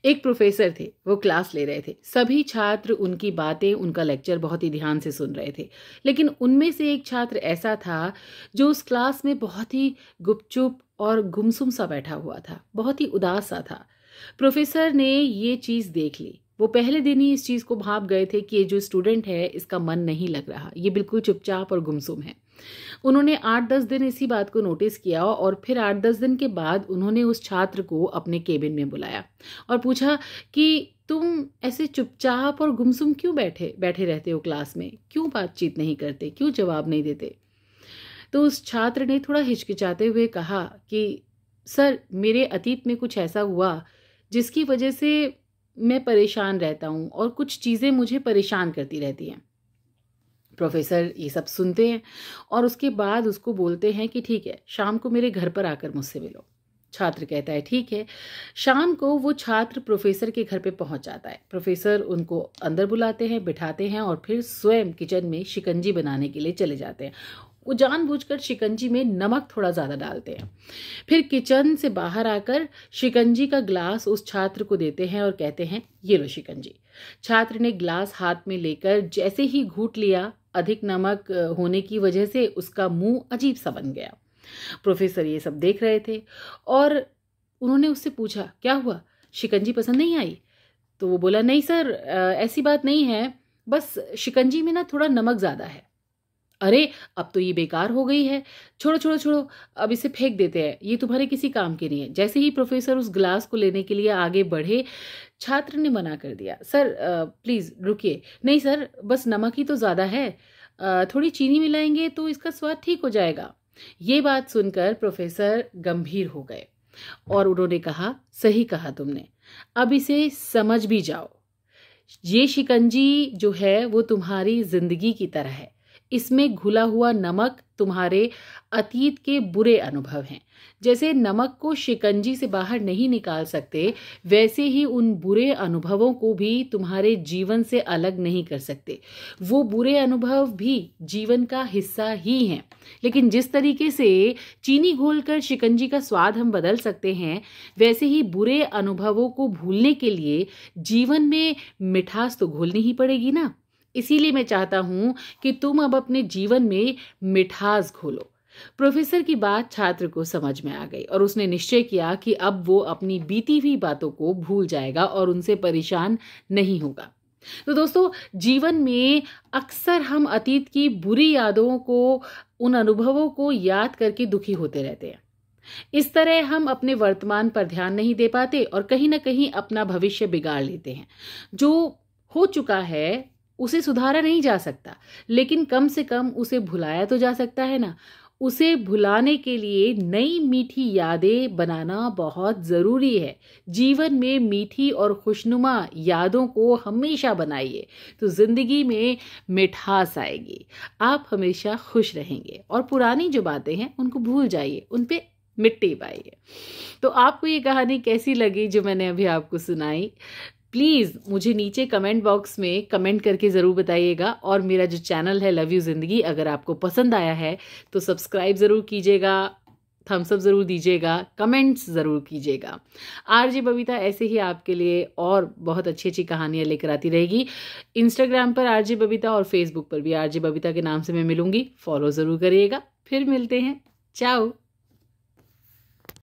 एक प्रोफेसर थे, वो क्लास ले रहे थे। सभी छात्र उनकी बातें, उनका लेक्चर बहुत ही ध्यान से सुन रहे थे। लेकिन उनमें से एक छात्र ऐसा था जो उस क्लास में बहुत ही गुपचुप और गुमसुम सा बैठा हुआ था, बहुत ही उदास सा था। प्रोफेसर ने ये चीज़ देख ली। वो पहले दिन ही इस चीज़ को भाप गए थे कि ये जो स्टूडेंट है इसका मन नहीं लग रहा, ये बिल्कुल चुपचाप और गुमसुम है। उन्होंने 8-10 दिन इसी बात को नोटिस किया और फिर 8-10 दिन के बाद उन्होंने उस छात्र को अपने केबिन में बुलाया और पूछा कि तुम ऐसे चुपचाप और गुमसुम क्यों बैठे बैठे रहते हो क्लास में, क्यों बातचीत नहीं करते, क्यों जवाब नहीं देते। तो उस छात्र ने थोड़ा हिचकिचाते हुए कहा कि सर, मेरे अतीत में कुछ ऐसा हुआ जिसकी वजह से मैं परेशान रहता हूँ और कुछ चीज़ें मुझे परेशान करती रहती हैं। प्रोफेसर ये सब सुनते हैं और उसके बाद उसको बोलते हैं कि ठीक है, शाम को मेरे घर पर आकर मुझसे मिलो। छात्र कहता है ठीक है। शाम को वो छात्र प्रोफेसर के घर पे पहुंच जाता है। प्रोफेसर उनको अंदर बुलाते हैं, बिठाते हैं और फिर स्वयं किचन में शिकंजी बनाने के लिए चले जाते हैं। वो जानबूझकर शिकंजी में नमक थोड़ा ज़्यादा डालते हैं। फिर किचन से बाहर आकर शिकंजी का ग्लास उस छात्र को देते हैं और कहते हैं ये लो शिकंजी। छात्र ने ग्लास हाथ में लेकर जैसे ही घूंट लिया, अधिक नमक होने की वजह से उसका मुंह अजीब सा बन गया। प्रोफेसर ये सब देख रहे थे और उन्होंने उससे पूछा क्या हुआ, शिकंजी पसंद नहीं आई? तो वो बोला नहीं सर, ऐसी बात नहीं है, बस शिकंजी में ना थोड़ा नमक ज़्यादा है। अरे अब तो ये बेकार हो गई है, छोड़ो छोड़ो छोड़ो, अब इसे फेंक देते हैं, ये तुम्हारे किसी काम के नहीं है। जैसे ही प्रोफेसर उस ग्लास को लेने के लिए आगे बढ़े, छात्र ने मना कर दिया। सर प्लीज़ रुकिए। नहीं सर, बस नमक ही तो ज़्यादा है, थोड़ी चीनी मिलाएंगे तो इसका स्वाद ठीक हो जाएगा। ये बात सुनकर प्रोफेसर गंभीर हो गए और उन्होंने कहा सही कहा तुमने, अब इसे समझ भी जाओ। ये शिकंजी जो है वो तुम्हारी जिंदगी की तरह है। इसमें घुला हुआ नमक तुम्हारे अतीत के बुरे अनुभव हैं। जैसे नमक को शिकंजी से बाहर नहीं निकाल सकते, वैसे ही उन बुरे अनुभवों को भी तुम्हारे जीवन से अलग नहीं कर सकते। वो बुरे अनुभव भी जीवन का हिस्सा ही हैं। लेकिन जिस तरीके से चीनी घोलकर शिकंजी का स्वाद हम बदल सकते हैं, वैसे ही बुरे अनुभवों को भूलने के लिए जीवन में मिठास तो घोलनी ही पड़ेगी ना। इसीलिए मैं चाहता हूं कि तुम अब अपने जीवन में मिठास घोलो। प्रोफेसर की बात छात्र को समझ में आ गई और उसने निश्चय किया कि अब वो अपनी बीती हुई बातों को भूल जाएगा और उनसे परेशान नहीं होगा। तो दोस्तों, जीवन में अक्सर हम अतीत की बुरी यादों को, उन अनुभवों को याद करके दुखी होते रहते हैं। इस तरह हम अपने वर्तमान पर ध्यान नहीं दे पाते और कहीं ना कहीं अपना भविष्य बिगाड़ लेते हैं। जो हो चुका है उसे सुधारा नहीं जा सकता, लेकिन कम से कम उसे भुलाया तो जा सकता है ना। उसे भुलाने के लिए नई मीठी यादें बनाना बहुत ज़रूरी है। जीवन में मीठी और खुशनुमा यादों को हमेशा बनाइए, तो ज़िंदगी में मिठास आएगी। आप हमेशा खुश रहेंगे और पुरानी जो बातें हैं उनको भूल जाइए, उन पे मिट्टी पाइए। तो आपको ये कहानी कैसी लगी जो मैंने अभी आपको सुनाई? प्लीज़ मुझे नीचे कमेंट बॉक्स में कमेंट करके ज़रूर बताइएगा। और मेरा जो चैनल है लव यू ज़िंदगी, अगर आपको पसंद आया है तो सब्सक्राइब ज़रूर कीजिएगा, थम्स अप ज़रूर दीजिएगा, कमेंट्स ज़रूर कीजिएगा। आरजे बबीता ऐसे ही आपके लिए और बहुत अच्छी अच्छी कहानियाँ लेकर आती रहेगी। इंस्टाग्राम पर आरजे बबीता और फेसबुक पर भी आरजे बबीता के नाम से मैं मिलूँगी, फॉलो ज़रूर करिएगा। फिर मिलते हैं, चाओ।